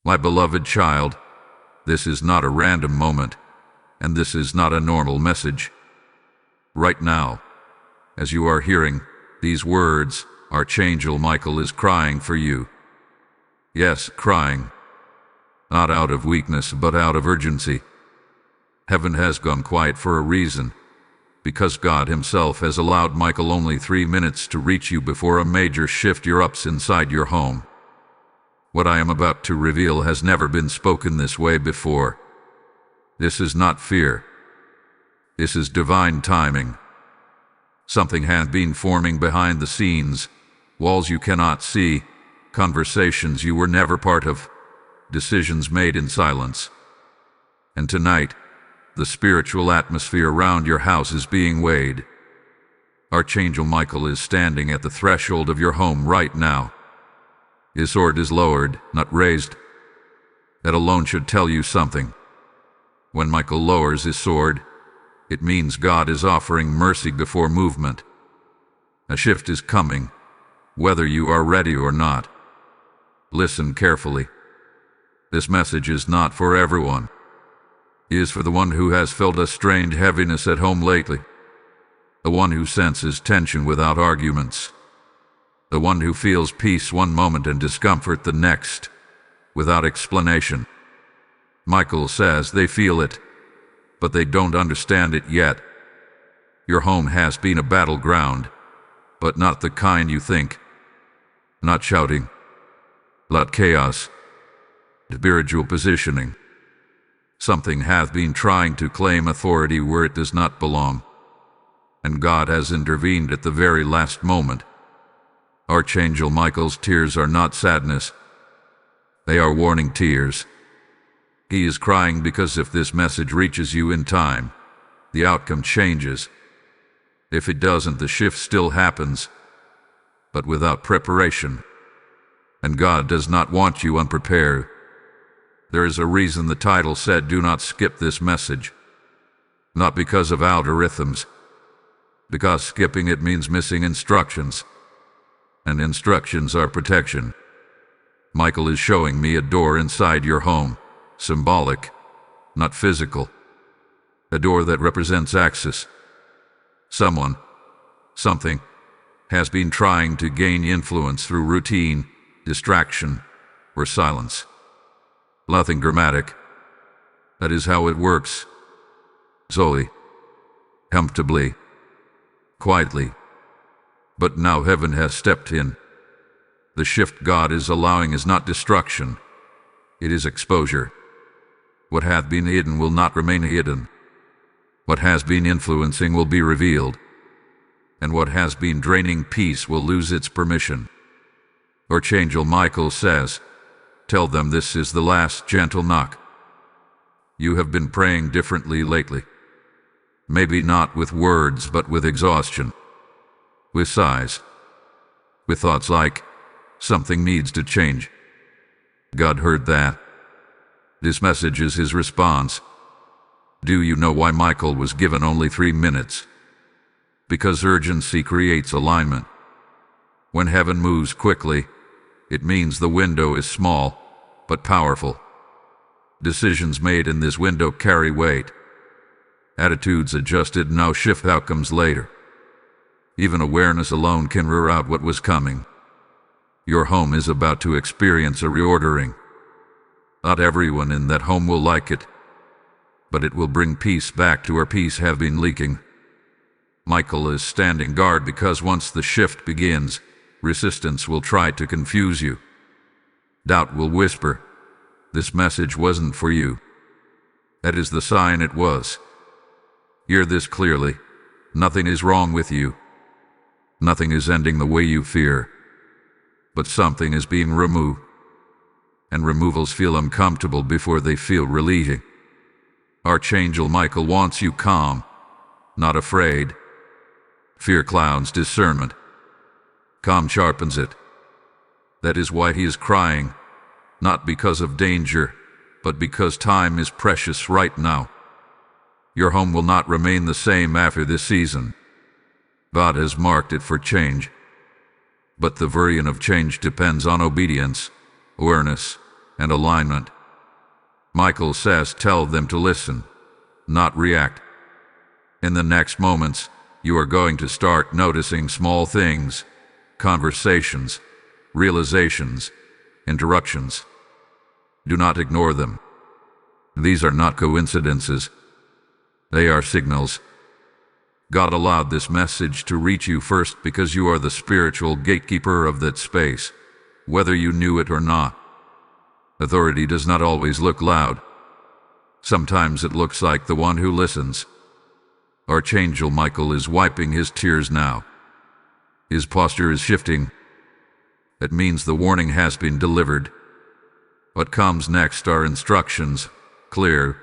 My beloved child, this is not a random moment, and this is not a normal message. Right now, as you are hearing these words, Archangel Michael is crying for you. Yes, crying. Not out of weakness, but out of urgency. Heaven has gone quiet for a reason, because God himself has allowed Michael only 3 minutes to reach you before a major shift erupts inside your home. What I am about to reveal has never been spoken this way before. This is not fear. This is divine timing. Something has been forming behind the scenes, walls you cannot see, conversations you were never part of, decisions made in silence. And tonight, the spiritual atmosphere around your house is being weighed. Archangel Michael is standing at the threshold of your home right now. His sword is lowered, not raised. That alone should tell you something. When Michael lowers his sword, it means God is offering mercy before movement. A shift is coming, whether you are ready or not. Listen carefully. This message is not for everyone. It is for the one who has felt a strange heaviness at home lately. The one who senses tension without arguments. The one who feels peace one moment and discomfort the next, without explanation. Michael says they feel it, but they don't understand it yet. Your home has been a battleground, but not the kind you think. Not shouting, not chaos, spiritual positioning. Something hath been trying to claim authority where it does not belong, and God has intervened at the very last moment. Archangel Michael's tears are not sadness. They are warning tears. He is crying because if this message reaches you in time, the outcome changes. If it doesn't, the shift still happens, but without preparation. And God does not want you unprepared. There is a reason the title said, "Do not skip this message." Not because of algorithms, because skipping it means missing instructions. And instructions are protection. Michael is showing me a door inside your home, symbolic, not physical. A door that represents access. Someone, something, has been trying to gain influence through routine, distraction, or silence. Nothing dramatic. That is how it works. Slowly, comfortably, quietly. But now heaven has stepped in. The shift God is allowing is not destruction. It is exposure. What hath been hidden will not remain hidden. What has been influencing will be revealed. And what has been draining peace will lose its permission. Archangel Michael says, "Tell them this is the last gentle knock." You have been praying differently lately. Maybe not with words, but with exhaustion. With sighs. With thoughts like, something needs to change. God heard that. This message is his response. Do you know why Michael was given only 3 minutes? Because urgency creates alignment. When heaven moves quickly, it means the window is small, but powerful. Decisions made in this window carry weight. Attitudes adjusted now shift outcomes later. Even awareness alone can reroute what was coming. Your home is about to experience a reordering. Not everyone in that home will like it, but it will bring peace back to where peace have been leaking. Michael is standing guard because once the shift begins, resistance will try to confuse you. Doubt will whisper, "This message wasn't for you." That is the sign it was. Hear this clearly. Nothing is wrong with you. Nothing is ending the way you fear. But something is being removed. And removals feel uncomfortable before they feel relieving. Archangel Michael wants you calm, not afraid. Fear clouds discernment. Calm sharpens it. That is why he is crying, not because of danger, but because time is precious right now. Your home will not remain the same after this season. God has marked it for change. But the variant of change depends on obedience, awareness, and alignment. Michael says tell them to listen, not react. In the next moments, you are going to start noticing small things, conversations, realizations, interruptions. Do not ignore them. These are not coincidences. They are signals. God allowed this message to reach you first because you are the spiritual gatekeeper of that space, whether you knew it or not. Authority does not always look loud. Sometimes it looks like the one who listens. Archangel Michael is wiping his tears now. His posture is shifting. It means the warning has been delivered. What comes next are instructions, clear,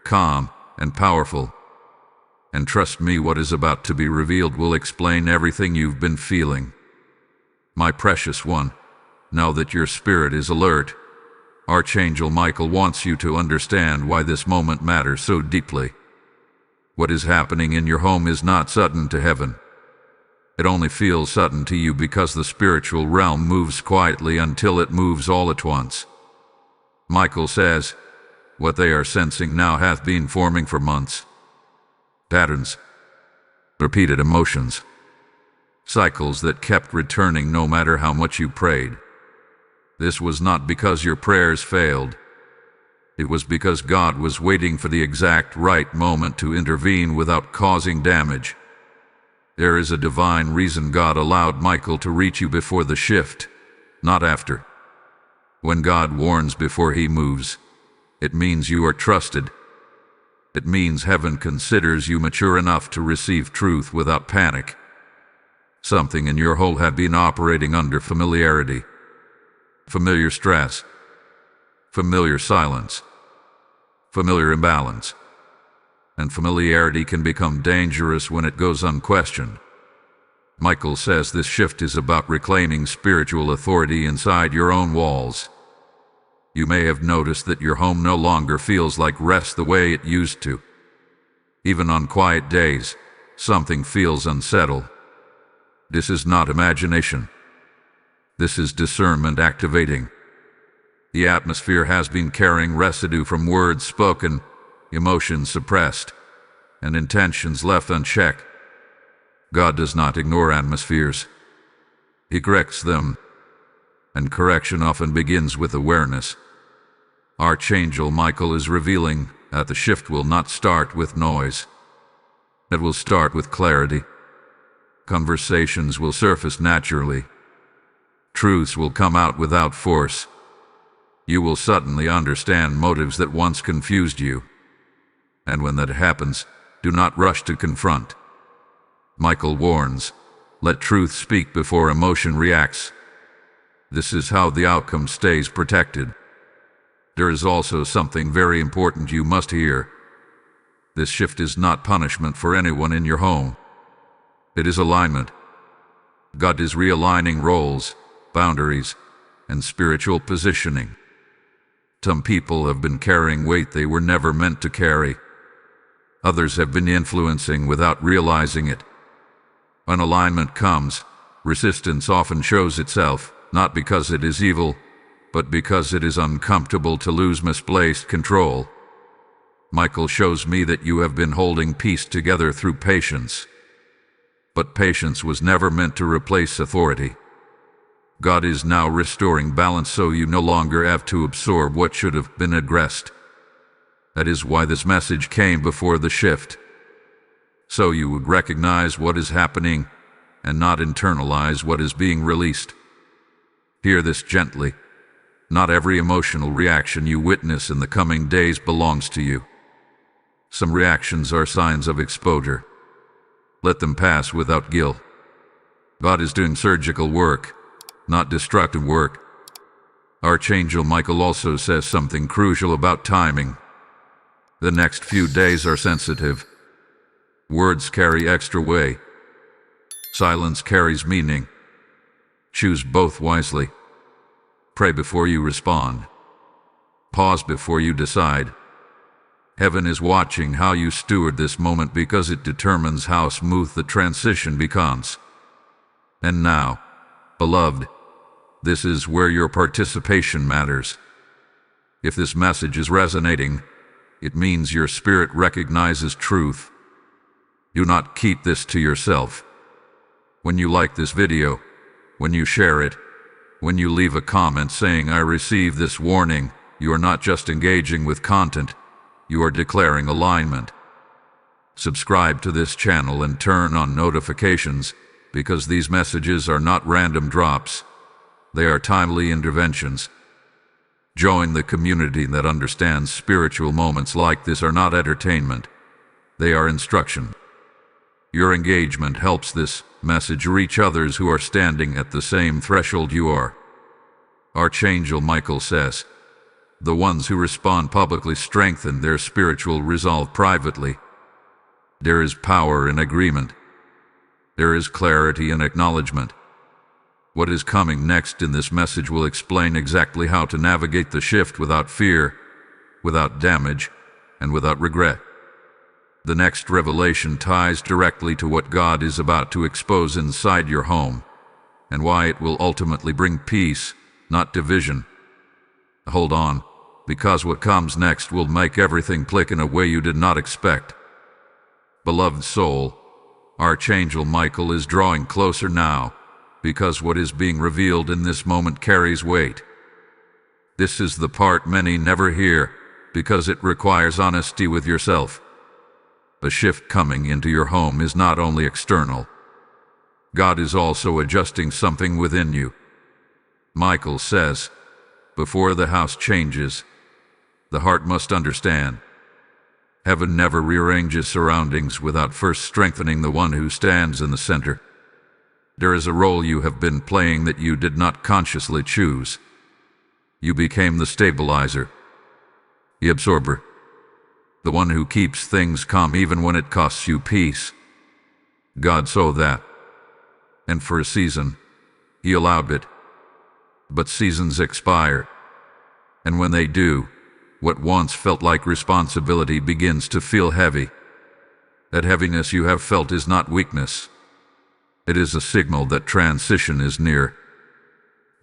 calm, and powerful. And trust me, what is about to be revealed will explain everything you've been feeling. My precious one, now that your spirit is alert, Archangel Michael wants you to understand why this moment matters so deeply. What is happening in your home is not sudden to heaven. It only feels sudden to you because the spiritual realm moves quietly until it moves all at once. Michael says, what they are sensing now hath been forming for months. Patterns, repeated emotions, cycles that kept returning no matter how much you prayed. This was not because your prayers failed. It was because God was waiting for the exact right moment to intervene without causing damage. There is a divine reason God allowed Michael to reach you before the shift, not after. When God warns before he moves, it means you are trusted. It means heaven considers you mature enough to receive truth without panic. Something in your whole had been operating under familiarity. Familiar stress, familiar silence, familiar imbalance. And familiarity can become dangerous when it goes unquestioned. Michael says this shift is about reclaiming spiritual authority inside your own walls. You may have noticed that your home no longer feels like rest the way it used to. Even on quiet days, something feels unsettled. This is not imagination. This is discernment activating. The atmosphere has been carrying residue from words spoken, emotions suppressed, and intentions left unchecked. God does not ignore atmospheres. He corrects them, and correction often begins with awareness. Archangel Michael is revealing that the shift will not start with noise. It will start with clarity. Conversations will surface naturally. Truths will come out without force. You will suddenly understand motives that once confused you. And when that happens, do not rush to confront. Michael warns, let truth speak before emotion reacts. This is how the outcome stays protected. There is also something very important you must hear. This shift is not punishment for anyone in your home. It is alignment. God is realigning roles, boundaries, and spiritual positioning. Some people have been carrying weight they were never meant to carry. Others have been influencing without realizing it. When alignment comes, resistance often shows itself, not because it is evil, but because it is uncomfortable to lose misplaced control. Michael shows me that you have been holding peace together through patience. But patience was never meant to replace authority. God is now restoring balance so you no longer have to absorb what should have been aggressed. That is why this message came before the shift. So you would recognize what is happening and not internalize what is being released. Hear this gently. Not every emotional reaction you witness in the coming days belongs to you. Some reactions are signs of exposure. Let them pass without guilt. God is doing surgical work, not destructive work. Archangel Michael also says something crucial about timing. The next few days are sensitive. Words carry extra weight. Silence carries meaning. Choose both wisely. Pray before you respond. Pause before you decide. Heaven is watching how you steward this moment because it determines how smooth the transition becomes. And now, beloved, this is where your participation matters. If this message is resonating, it means your spirit recognizes truth. Do not keep this to yourself. When you like this video, when you share it, when you leave a comment saying, "I received this warning," you are not just engaging with content, you are declaring alignment. Subscribe to this channel and turn on notifications, because these messages are not random drops. They are timely interventions. Join the community that understands spiritual moments like this are not entertainment. They are instruction. Your engagement helps this message reach others who are standing at the same threshold you are. Archangel Michael says, "The ones who respond publicly strengthen their spiritual resolve privately." There is power in agreement. There is clarity in acknowledgement. What is coming next in this message will explain exactly how to navigate the shift without fear, without damage, and without regret. The next revelation ties directly to what God is about to expose inside your home, and why it will ultimately bring peace, not division. Hold on, because what comes next will make everything click in a way you did not expect. Beloved soul, Archangel Michael is drawing closer now, because what is being revealed in this moment carries weight. This is the part many never hear, because it requires honesty with yourself. The shift coming into your home is not only external. God is also adjusting something within you. Michael says, before the house changes, the heart must understand. Heaven never rearranges surroundings without first strengthening the one who stands in the center. There is a role you have been playing that you did not consciously choose. You became the stabilizer, the absorber, the one who keeps things calm even when it costs you peace. God saw that, and for a season, He allowed it. But seasons expire, and when they do, what once felt like responsibility begins to feel heavy. That heaviness you have felt is not weakness. It is a signal that transition is near.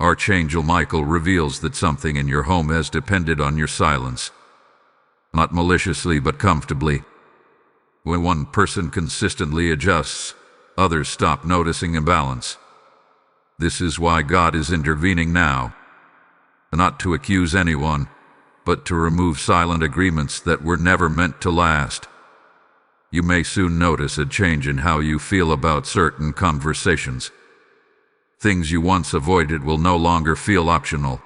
Archangel Michael reveals that something in your home has depended on your silence. Not maliciously but comfortably. When one person consistently adjusts, others stop noticing imbalance. This is why God is intervening now. Not to accuse anyone, but to remove silent agreements that were never meant to last. You may soon notice a change in how you feel about certain conversations. Things you once avoided will no longer feel optional.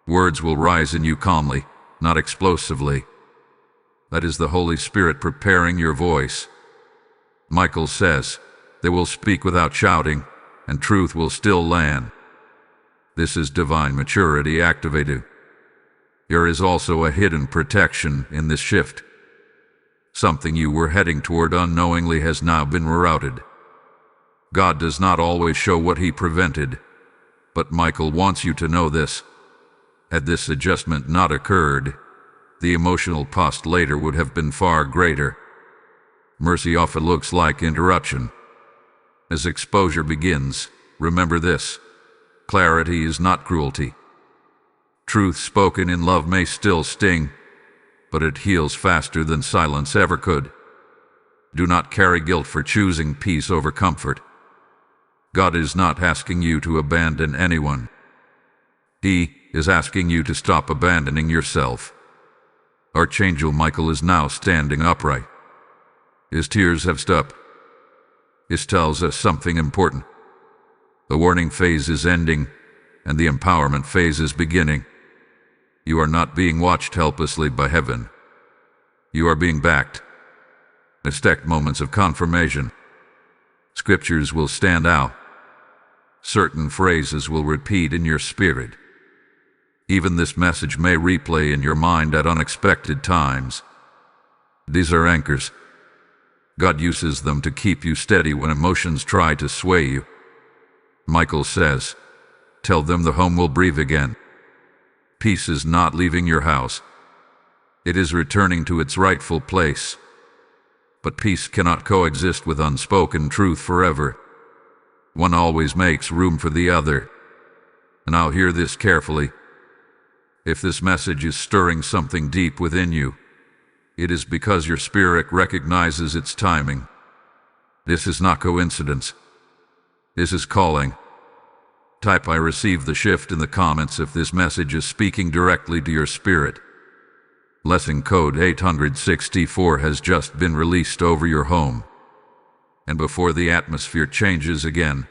Words will rise in you calmly, not explosively. That is the Holy Spirit preparing your voice. Michael says, "They will speak without shouting, and truth will still land." This is divine maturity activated. There is also a hidden protection in this shift. Something you were heading toward unknowingly has now been rerouted. God does not always show what He prevented, but Michael wants you to know this. Had this adjustment not occurred, the emotional cost later would have been far greater. Mercy often looks like interruption. As exposure begins, remember this: clarity is not cruelty. Truth spoken in love may still sting, but it heals faster than silence ever could. Do not carry guilt for choosing peace over comfort. God is not asking you to abandon anyone. He is asking you to stop abandoning yourself. Archangel Michael is now standing upright. His tears have stopped. This tells us something important. The warning phase is ending, and the empowerment phase is beginning. You are not being watched helplessly by heaven. You are being backed. Expect moments of confirmation. Scriptures will stand out. Certain phrases will repeat in your spirit. Even this message may replay in your mind at unexpected times. These are anchors. God uses them to keep you steady when emotions try to sway you. Michael says, "Tell them the home will breathe again." Peace is not leaving your house. It is returning to its rightful place. But peace cannot coexist with unspoken truth forever. One always makes room for the other. And now hear this carefully. If this message is stirring something deep within you, it is because your spirit recognizes its timing. This is not coincidence. This is calling. Type "I receive the shift" in the comments if this message is speaking directly to your spirit. Blessing code 864 has just been released over your home. And before the atmosphere changes again,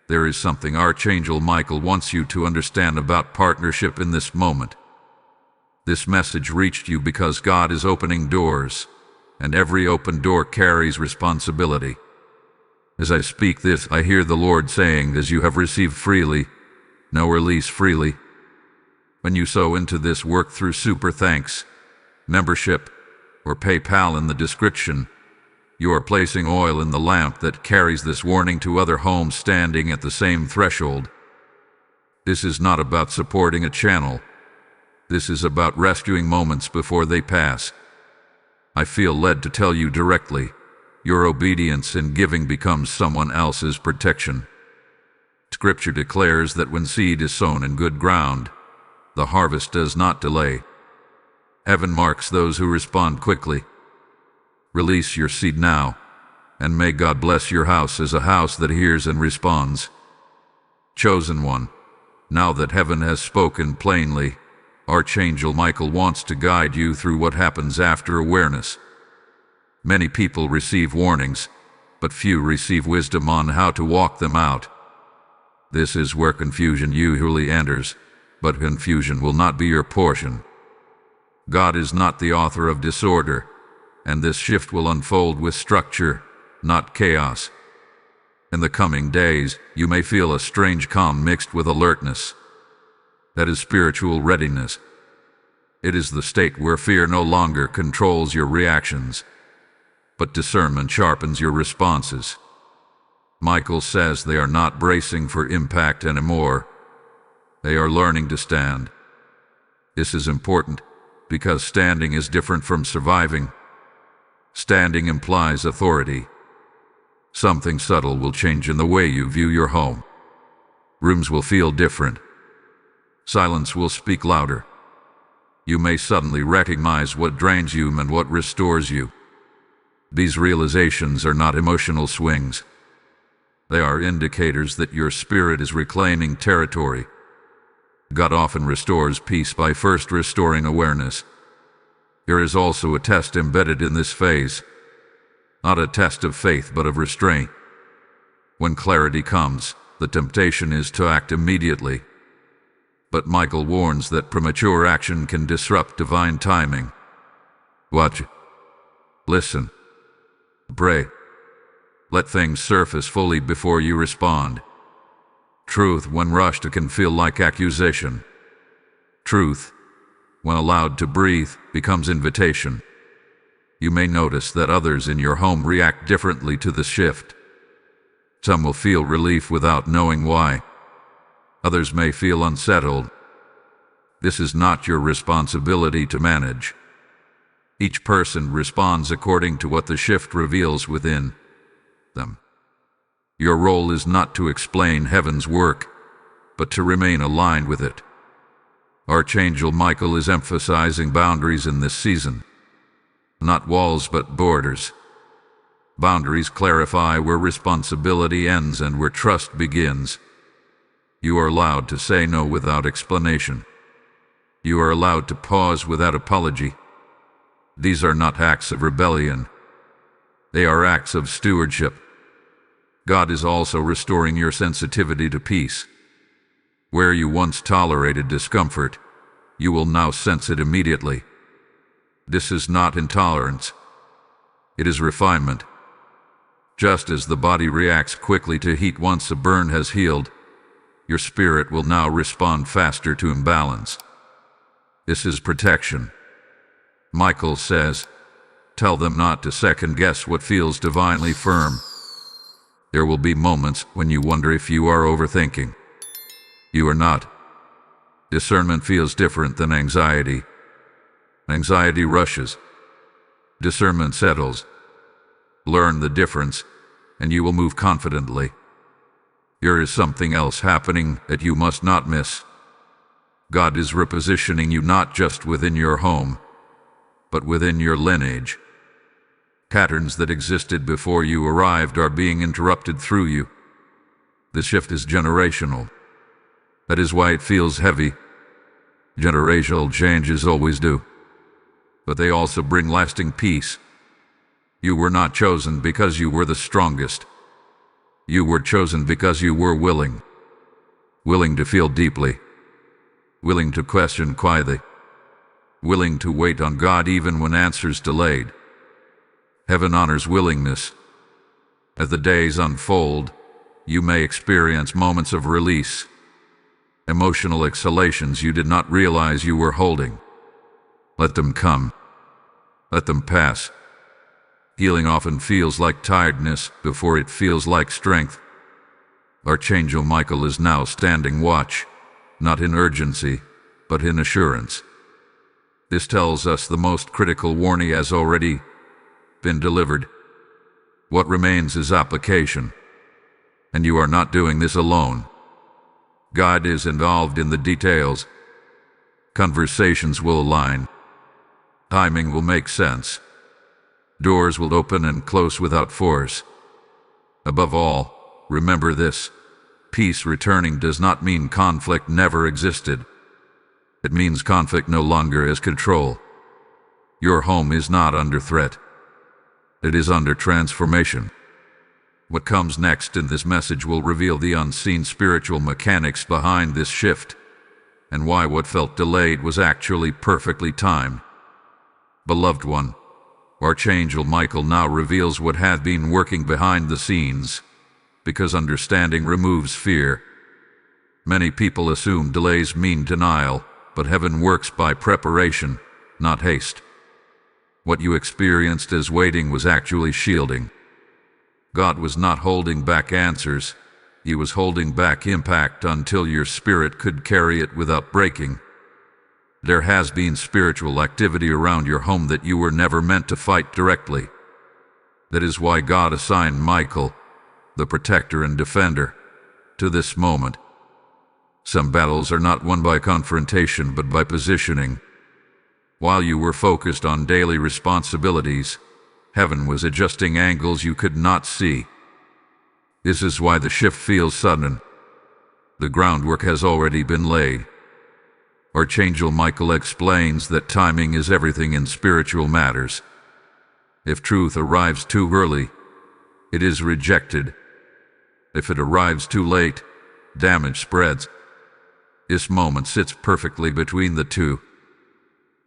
there is something Archangel Michael wants you to understand about partnership in this moment. This message reached you because God is opening doors, and every open door carries responsibility. As I speak this, I hear the Lord saying, as you have received freely, now release freely. When you sow into this work through Super Thanks, membership, or PayPal in the description, you are placing oil in the lamp that carries this warning to other homes standing at the same threshold. This is not about supporting a channel. This is about rescuing moments before they pass. I feel led to tell you directly, your obedience in giving becomes someone else's protection. Scripture declares that when seed is sown in good ground, the harvest does not delay. Heaven marks those who respond quickly. Release your seed now, and may God bless your house as a house that hears and responds. Chosen one, now that heaven has spoken plainly, Archangel Michael wants to guide you through what happens after awareness. Many people receive warnings, but few receive wisdom on how to walk them out. This is where confusion usually enters, but confusion will not be your portion. God is not the author of disorder, and this shift will unfold with structure, not chaos. In the coming days, you may feel a strange calm mixed with alertness. That is spiritual readiness. It is the state where fear no longer controls your reactions, but discernment sharpens your responses. Michael says they are not bracing for impact anymore. They are learning to stand. This is important because standing is different from surviving. Standing implies authority. Something subtle will change in the way you view your home. Rooms will feel different. Silence will speak louder. You may suddenly recognize what drains you and what restores you. These realizations are not emotional swings. They are indicators that your spirit is reclaiming territory. God often restores peace by first restoring awareness. There is also a test embedded in this phase. Not a test of faith, but of restraint. When clarity comes, the temptation is to act immediately. But Michael warns that premature action can disrupt divine timing. Watch. Listen. Pray. Let things surface fully before you respond. Truth, when rushed, can feel like accusation. Truth, when allowed to breathe, becomes invitation. You may notice that others in your home react differently to the shift. Some will feel relief without knowing why. Others may feel unsettled. This is not your responsibility to manage. Each person responds according to what the shift reveals within them. Your role is not to explain heaven's work, but to remain aligned with it. Archangel Michael is emphasizing boundaries in this season. Not walls, but borders. Boundaries clarify where responsibility ends and where trust begins. You are allowed to say no without explanation. You are allowed to pause without apology. These are not acts of rebellion. They are acts of stewardship. God is also restoring your sensitivity to peace. Where you once tolerated discomfort, you will now sense it immediately. This is not intolerance. It is refinement. Just as the body reacts quickly to heat once a burn has healed, your spirit will now respond faster to imbalance. This is protection. Michael says, tell them not to second-guess what feels divinely firm. There will be moments when you wonder if you are overthinking. You are not. Discernment feels different than anxiety. Anxiety rushes. Discernment settles. Learn the difference, and you will move confidently. There is something else happening that you must not miss. God is repositioning you not just within your home, but within your lineage. Patterns that existed before you arrived are being interrupted through you. The shift is generational. That is why it feels heavy. Generational changes always do. But they also bring lasting peace. You were not chosen because you were the strongest. You were chosen because you were willing. Willing to feel deeply. Willing to question quietly. Willing to wait on God even when answers delayed. Heaven honors willingness. As the days unfold, you may experience moments of release, emotional exhalations you did not realize you were holding. Let them come. Let them pass. Healing often feels like tiredness before it feels like strength. Archangel Michael is now standing watch, not in urgency, but in assurance. This tells us the most critical warning has already been delivered. What remains is application. And you are not doing this alone. God is involved in the details. Conversations will align. Timing will make sense. Doors will open and close without force. Above all, remember this: peace returning does not mean conflict never existed. It means conflict no longer has control. Your home is not under threat. It is under transformation. What comes next in this message will reveal the unseen spiritual mechanics behind this shift, and why what felt delayed was actually perfectly timed. Beloved one, Archangel Michael now reveals what had been working behind the scenes, because understanding removes fear. Many people assume delays mean denial, but heaven works by preparation, not haste. What you experienced as waiting was actually shielding. God was not holding back answers. He was holding back impact until your spirit could carry it without breaking. There has been spiritual activity around your home that you were never meant to fight directly. That is why God assigned Michael, the protector and defender, to this moment. Some battles are not won by confrontation but by positioning. While you were focused on daily responsibilities, heaven was adjusting angles you could not see. This is why the shift feels sudden. The groundwork has already been laid. Archangel Michael explains that timing is everything in spiritual matters. If truth arrives too early, it is rejected. If it arrives too late, damage spreads. This moment sits perfectly between the two.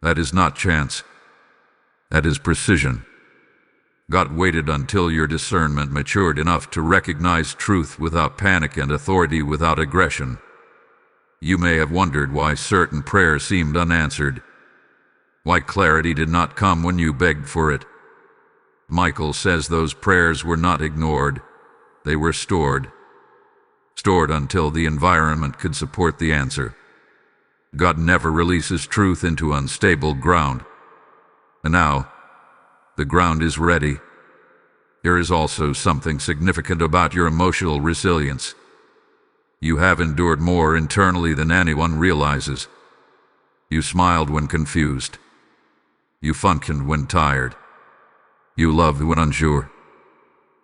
That is not chance. That is precision. God waited until your discernment matured enough to recognize truth without panic and authority without aggression. You may have wondered why certain prayers seemed unanswered, why clarity did not come when you begged for it. Michael says those prayers were not ignored, they were stored. Stored until the environment could support the answer. God never releases truth into unstable ground. And now, the ground is ready. There is also something significant about your emotional resilience. You have endured more internally than anyone realizes. You smiled when confused. You functioned when tired. You loved when unsure.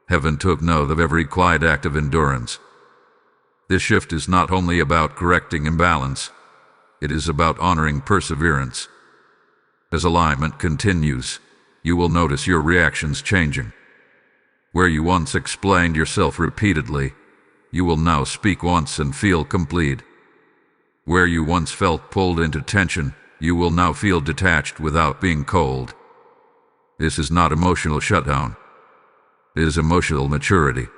Heaven took note of every quiet act of endurance. This shift is not only about correcting imbalance, it is about honoring perseverance. As alignment continues, you will notice your reactions changing. Where you once explained yourself repeatedly, you will now speak once and feel complete. Where you once felt pulled into tension, you will now feel detached without being cold. This is not emotional shutdown. It is emotional maturity.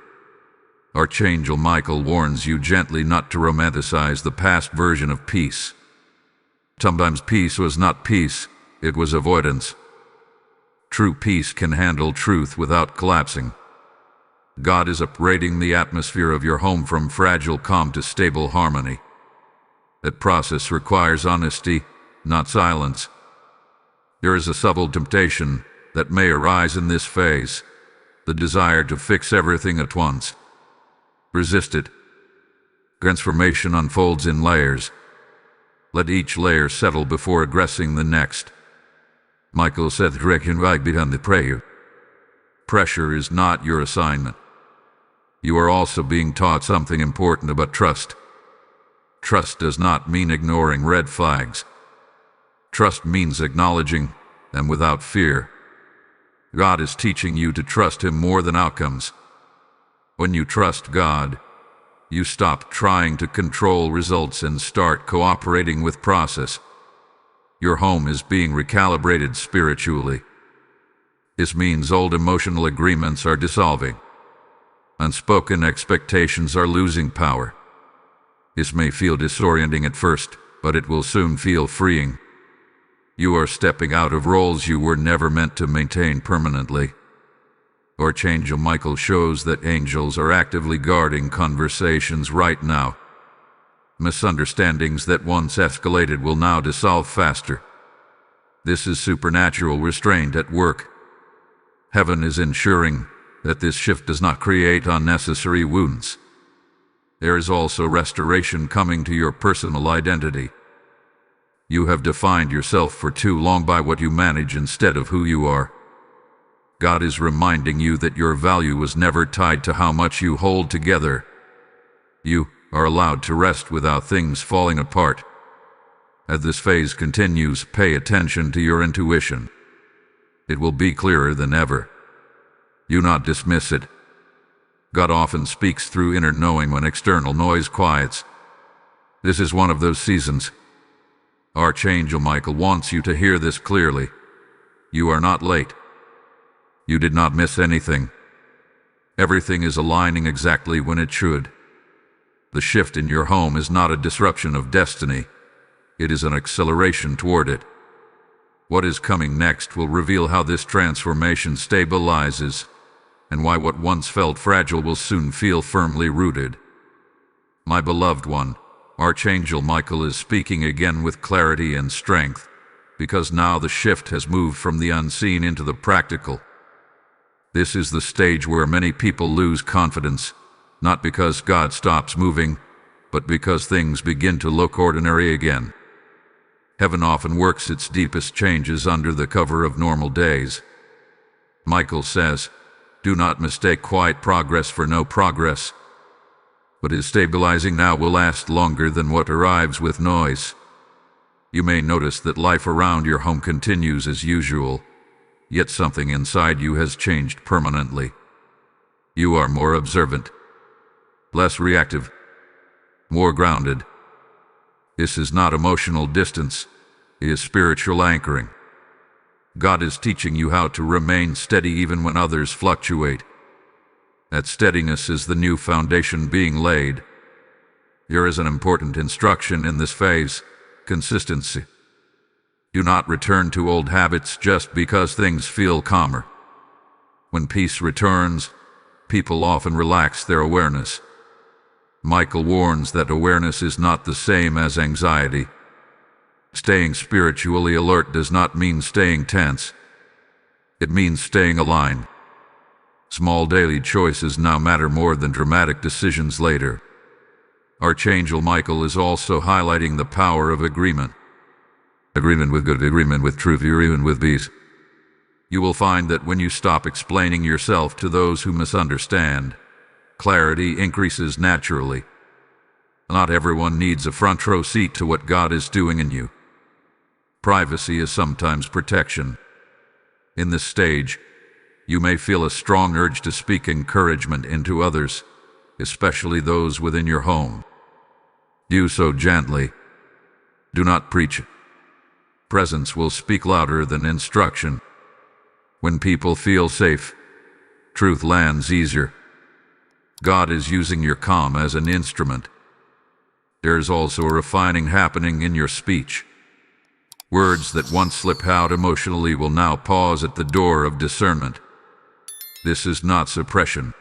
Archangel Michael warns you gently not to romanticize the past version of peace. Sometimes peace was not peace, it was avoidance. True peace can handle truth without collapsing. God is upgrading the atmosphere of your home from fragile calm to stable harmony. That process requires honesty, not silence. There is a subtle temptation that may arise in this phase, the desire to fix everything at once. Resist it. Transformation unfolds in layers. Let each layer settle before aggressing the next. Michael said, "Reckon right behind the prayer." Pressure is not your assignment. You are also being taught something important about trust. Trust does not mean ignoring red flags. Trust means acknowledging them without fear. God is teaching you to trust Him more than outcomes. When you trust God, you stop trying to control results and start cooperating with process. Your home is being recalibrated spiritually. This means old emotional agreements are dissolving. Unspoken expectations are losing power. This may feel disorienting at first, but it will soon feel freeing. You are stepping out of roles you were never meant to maintain permanently. Archangel Michael shows that angels are actively guarding conversations right now. Misunderstandings that once escalated will now dissolve faster. This is supernatural restraint at work. Heaven is ensuring that this shift does not create unnecessary wounds. There is also restoration coming to your personal identity. You have defined yourself for too long by what you manage instead of who you are. God is reminding you that your value was never tied to how much you hold together. You are allowed to rest without things falling apart. As this phase continues, pay attention to your intuition. It will be clearer than ever. Do not dismiss it. God often speaks through inner knowing when external noise quiets. This is one of those seasons. Archangel Michael wants you to hear this clearly. You are not late. You did not miss anything. Everything is aligning exactly when it should. The shift in your home is not a disruption of destiny. It is an acceleration toward it. What is coming next will reveal how this transformation stabilizes, and why what once felt fragile will soon feel firmly rooted. My beloved one, Archangel Michael is speaking again with clarity and strength, because now the shift has moved from the unseen into the practical. This is the stage where many people lose confidence, not because God stops moving, but because things begin to look ordinary again. Heaven often works its deepest changes under the cover of normal days. Michael says, "Do not mistake quiet progress for no progress. What is stabilizing now will last longer than what arrives with noise." You may notice that life around your home continues as usual, yet something inside you has changed permanently. You are more observant, less reactive, more grounded. This is not emotional distance, it is spiritual anchoring. God is teaching you how to remain steady even when others fluctuate. That steadiness is the new foundation being laid. Here is an important instruction in this phase: consistency. Do not return to old habits just because things feel calmer. When peace returns, people often relax their awareness. Michael warns that awareness is not the same as anxiety. Staying spiritually alert does not mean staying tense. It means staying aligned. Small daily choices now matter more than dramatic decisions later. Archangel Michael is also highlighting the power of agreement. Agreement with good, agreement with truth, agreement with peace. You will find that when you stop explaining yourself to those who misunderstand, clarity increases naturally. Not everyone needs a front row seat to what God is doing in you. Privacy is sometimes protection. In this stage, you may feel a strong urge to speak encouragement into others, especially those within your home. Do so gently. Do not preach. Presence will speak louder than instruction. When people feel safe, truth lands easier. God is using your calm as an instrument. There is also a refining happening in your speech. Words that once slip out emotionally will now pause at the door of discernment. This is not suppression.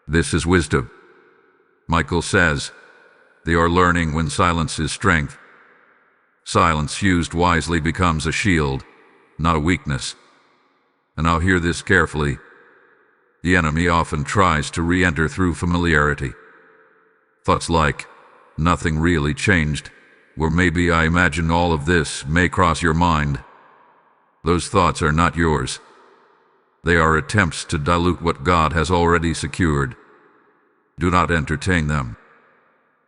This is wisdom. Michael says, they are learning when silence is strength. Silence used wisely becomes a shield, not a weakness. And now hear this carefully. The enemy often tries to re-enter through familiarity. Thoughts like, nothing really changed, or maybe I imagine all of this may cross your mind. Those thoughts are not yours. They are attempts to dilute what God has already secured. Do not entertain them.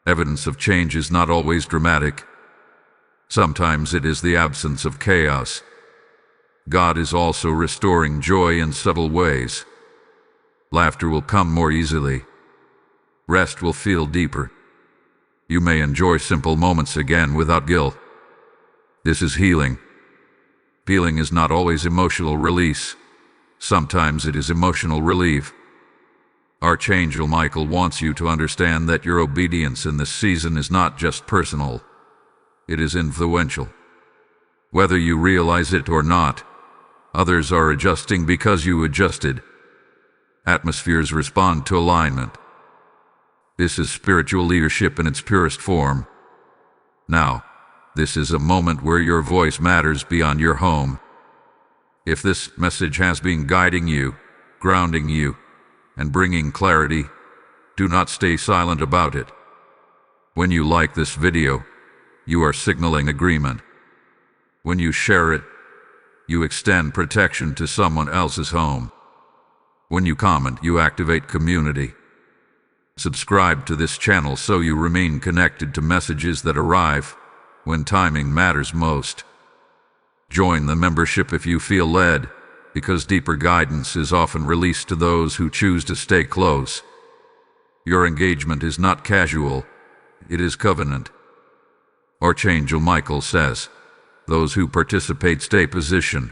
Evidence of change is not always dramatic. Sometimes it is the absence of chaos. God is also restoring joy in subtle ways. Laughter will come more easily. Rest will feel deeper. You may enjoy simple moments again without guilt. This is healing. Healing is not always emotional release. Sometimes it is emotional relief. Archangel Michael wants you to understand that your obedience in this season is not just personal. It is influential. Whether you realize it or not, others are adjusting because you adjusted. Atmospheres respond to alignment. This is spiritual leadership in its purest form. Now, this is a moment where your voice matters beyond your home. If this message has been guiding you, grounding you, and bringing clarity, do not stay silent about it. When you like this video, you are signaling agreement. When you share it, you extend protection to someone else's home. When you comment, you activate community. Subscribe to this channel so you remain connected to messages that arrive when timing matters most. Join the membership if you feel led, because deeper guidance is often released to those who choose to stay close. Your engagement is not casual, it is covenant. Archangel Michael says, those who participate stay positioned.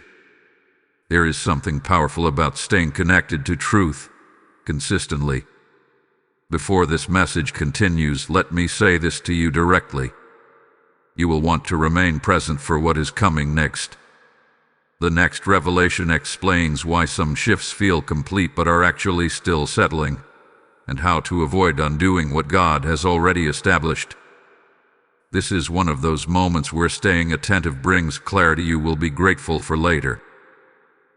There is something powerful about staying connected to truth consistently. Before this message continues, let me say this to you directly. You will want to remain present for what is coming next. The next revelation explains why some shifts feel complete but are actually still settling, and how to avoid undoing what God has already established. This is one of those moments where staying attentive brings clarity you will be grateful for later.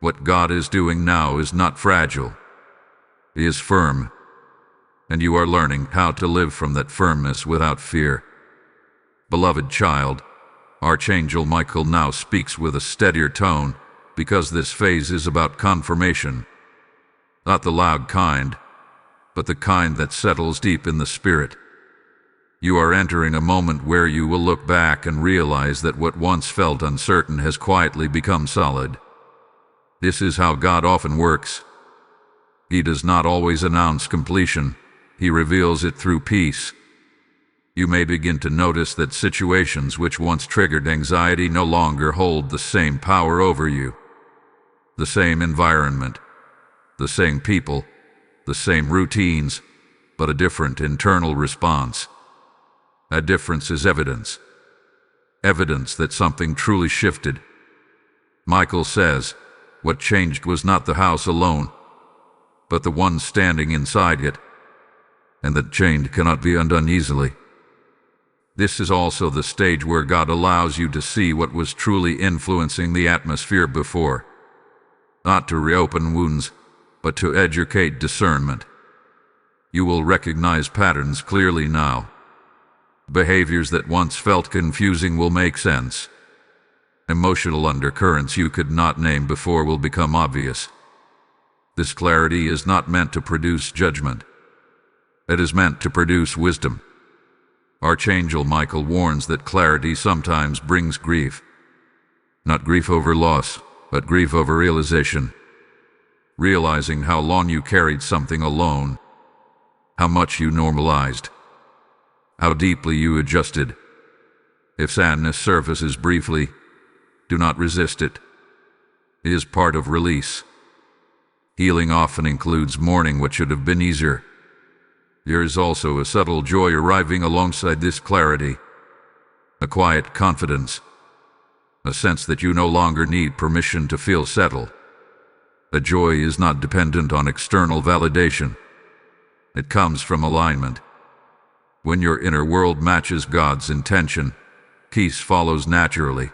What God is doing now is not fragile. It is firm, and you are learning how to live from that firmness without fear. Beloved child, Archangel Michael now speaks with a steadier tone, because this phase is about confirmation. Not the loud kind, but the kind that settles deep in the spirit. You are entering a moment where you will look back and realize that what once felt uncertain has quietly become solid. This is how God often works. He does not always announce completion. He reveals it through peace. You may begin to notice that situations which once triggered anxiety no longer hold the same power over you. The same environment, the same people, the same routines, but a different internal response. That difference is evidence. Evidence that something truly shifted. Michael says, what changed was not the house alone, but the one standing inside it, and that change cannot be undone easily. This is also the stage where God allows you to see what was truly influencing the atmosphere before. Not to reopen wounds, but to educate discernment. You will recognize patterns clearly now. Behaviors that once felt confusing will make sense. Emotional undercurrents you could not name before will become obvious. This clarity is not meant to produce judgment. It is meant to produce wisdom. Archangel Michael warns that clarity sometimes brings grief. Not grief over loss, but grief over realization. Realizing how long you carried something alone, how much you normalized, how deeply you adjusted. If sadness surfaces briefly, do not resist it. It is part of release. Healing often includes mourning what should have been easier. There is also a subtle joy arriving alongside this clarity, a quiet confidence, a sense that you no longer need permission to feel settled. The joy is not dependent on external validation. It comes from alignment. When your inner world matches God's intention, peace follows naturally.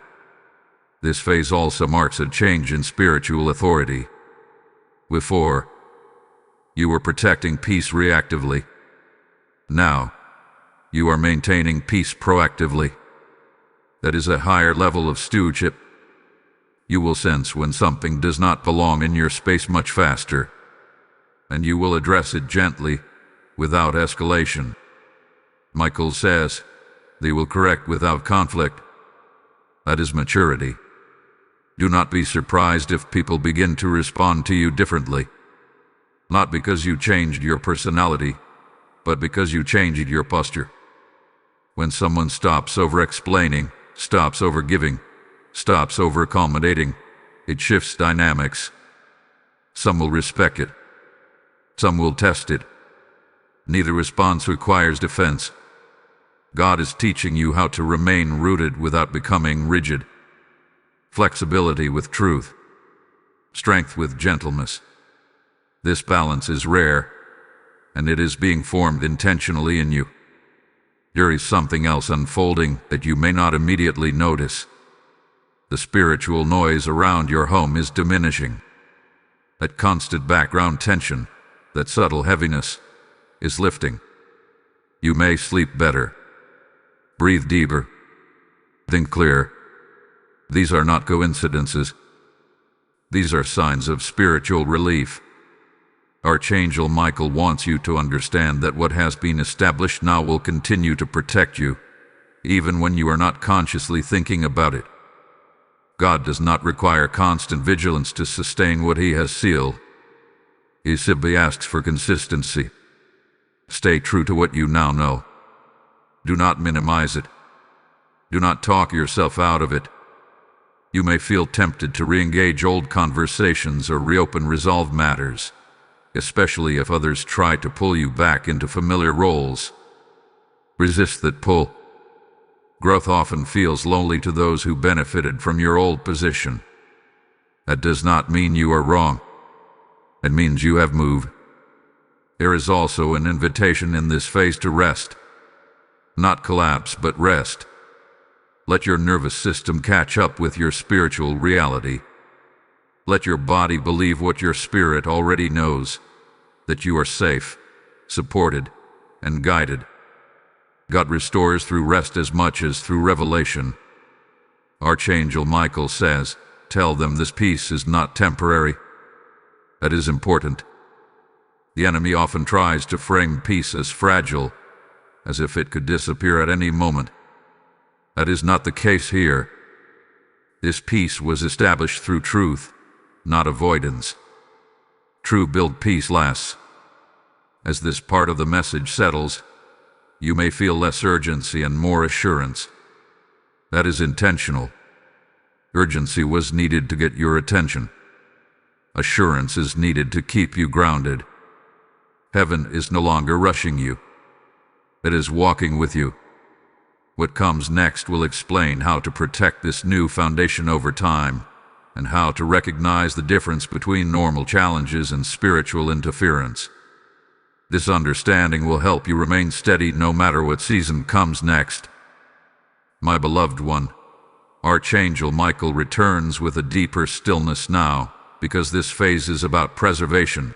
This phase also marks a change in spiritual authority. Before, you were protecting peace reactively. Now, you are maintaining peace proactively. That is a higher level of stewardship. You will sense when something does not belong in your space much faster, and you will address it gently, without escalation. Michael says, they will correct without conflict. That is maturity. Do not be surprised if people begin to respond to you differently. Not because you changed your personality, but because you changed your posture. When someone stops over-explaining, stops over-giving, stops over-accommodating, it shifts dynamics. Some will respect it. Some will test it. Neither response requires defense. God is teaching you how to remain rooted without becoming rigid. Flexibility with truth. Strength with gentleness. This balance is rare, and it is being formed intentionally in you. There is something else unfolding that you may not immediately notice. The spiritual noise around your home is diminishing. That constant background tension, that subtle heaviness, is lifting. You may sleep better. Breathe deeper. Think clearer. These are not coincidences. These are signs of spiritual relief. Archangel Michael wants you to understand that what has been established now will continue to protect you, even when you are not consciously thinking about it. God does not require constant vigilance to sustain what He has sealed. He simply asks for consistency. Stay true to what you now know. Do not minimize it. Do not talk yourself out of it. You may feel tempted to re-engage old conversations or reopen resolved matters, especially if others try to pull you back into familiar roles. Resist that pull. Growth often feels lonely to those who benefited from your old position. That does not mean you are wrong. It means you have moved. There is also an invitation in this phase to rest. Not collapse, but rest. Let your nervous system catch up with your spiritual reality. Let your body believe what your spirit already knows, that you are safe, supported, and guided. God restores through rest as much as through revelation. Archangel Michael says, tell them this peace is not temporary. That is important. The enemy often tries to frame peace as fragile, as if it could disappear at any moment. That is not the case here. This peace was established through truth, not avoidance. True build peace lasts. As this part of the message settles, you may feel less urgency and more assurance. That is intentional. Urgency was needed to get your attention. Assurance is needed to keep you grounded. Heaven is no longer rushing you. It is walking with you. What comes next will explain how to protect this new foundation over time, and how to recognize the difference between normal challenges and spiritual interference. This understanding will help you remain steady no matter what season comes next. My beloved one, Archangel Michael returns with a deeper stillness now, because this phase is about preservation.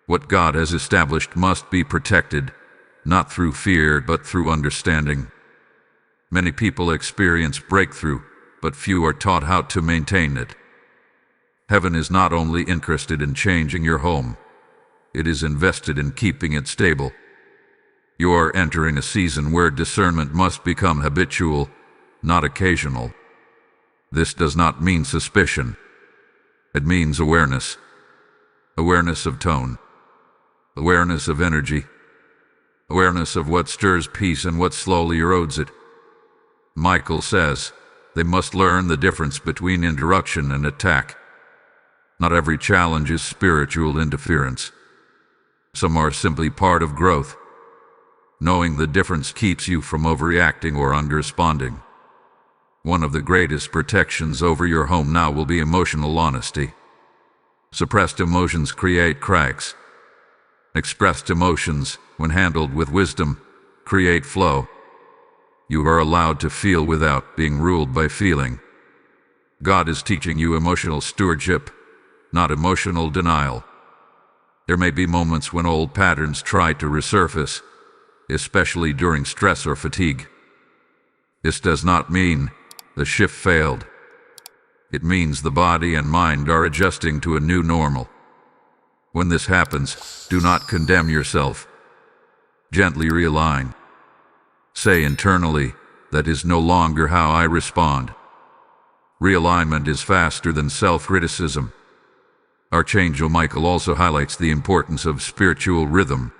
What God has established must be protected, not through fear but through understanding. Many people experience breakthrough, but few are taught how to maintain it. Heaven is not only interested in changing your home, it is invested in keeping it stable. You are entering a season where discernment must become habitual, not occasional. This does not mean suspicion. It means awareness. Awareness of tone. Awareness of energy. Awareness of what stirs peace and what slowly erodes it. Michael says, they must learn the difference between interruption and attack. Not every challenge is spiritual interference. Some are simply part of growth. Knowing the difference keeps you from overreacting or underresponding. One of the greatest protections over your home now will be emotional honesty. Suppressed emotions create cracks. Expressed emotions, when handled with wisdom, create flow. You are allowed to feel without being ruled by feeling. God is teaching you emotional stewardship, not emotional denial. There may be moments when old patterns try to resurface, especially during stress or fatigue. This does not mean the shift failed. It means the body and mind are adjusting to a new normal. When this happens, do not condemn yourself. Gently realign. Say internally, that is no longer how I respond. Realignment is faster than self-criticism. Archangel Michael also highlights the importance of spiritual rhythm.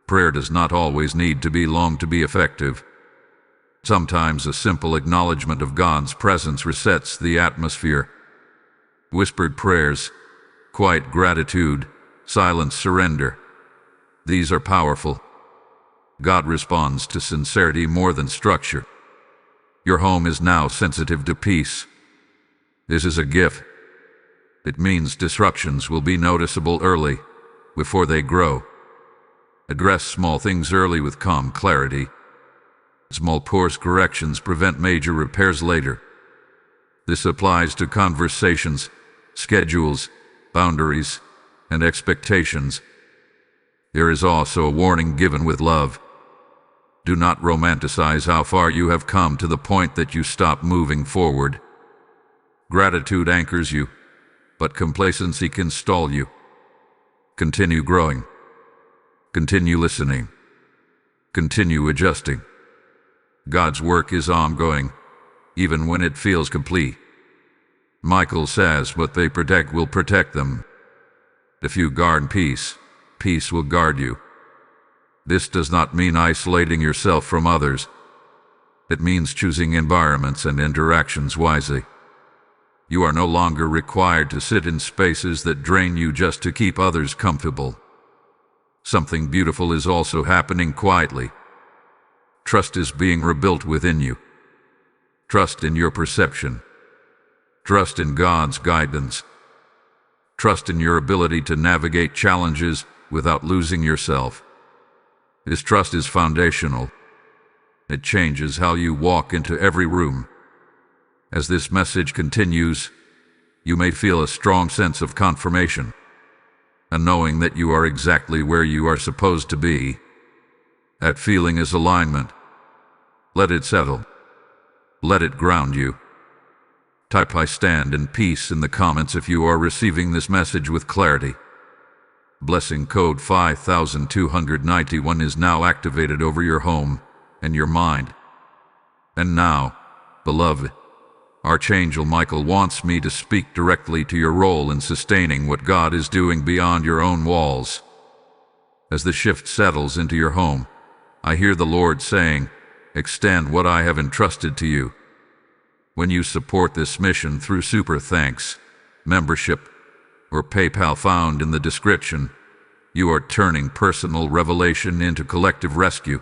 Prayer does not always need to be long to be effective. Sometimes a simple acknowledgement of God's presence resets the atmosphere. Whispered prayers, quiet gratitude, silent surrender. These are powerful. God responds to sincerity more than structure. Your home is now sensitive to peace. This is a gift. It means disruptions will be noticeable early, before they grow. Address small things early with calm clarity. Small course corrections prevent major repairs later. This applies to conversations, schedules, boundaries, and expectations. There is also a warning given with love. Do not romanticize how far you have come to the point that you stop moving forward. Gratitude anchors you, but complacency can stall you. Continue growing. Continue listening. Continue adjusting. God's work is ongoing, even when it feels complete. Michael says what they protect will protect them. If you guard peace, peace will guard you. This does not mean isolating yourself from others. It means choosing environments and interactions wisely. You are no longer required to sit in spaces that drain you just to keep others comfortable. Something beautiful is also happening quietly. Trust is being rebuilt within you. Trust in your perception. Trust in God's guidance. Trust in your ability to navigate challenges without losing yourself. This trust is foundational. It changes how you walk into every room. As this message continues, you may feel a strong sense of confirmation, a knowing that you are exactly where you are supposed to be. That feeling is alignment. Let it settle. Let it ground you. Type "I stand in peace" in the comments if you are receiving this message with clarity. Blessing code 5291 is now activated over your home and your mind. And now, beloved, Archangel Michael wants me to speak directly to your role in sustaining what God is doing beyond your own walls. As the shift settles into your home, I hear the Lord saying, "Extend what I have entrusted to you." When you support this mission through Super Thanks, membership, or PayPal found in the description, you are turning personal revelation into collective rescue.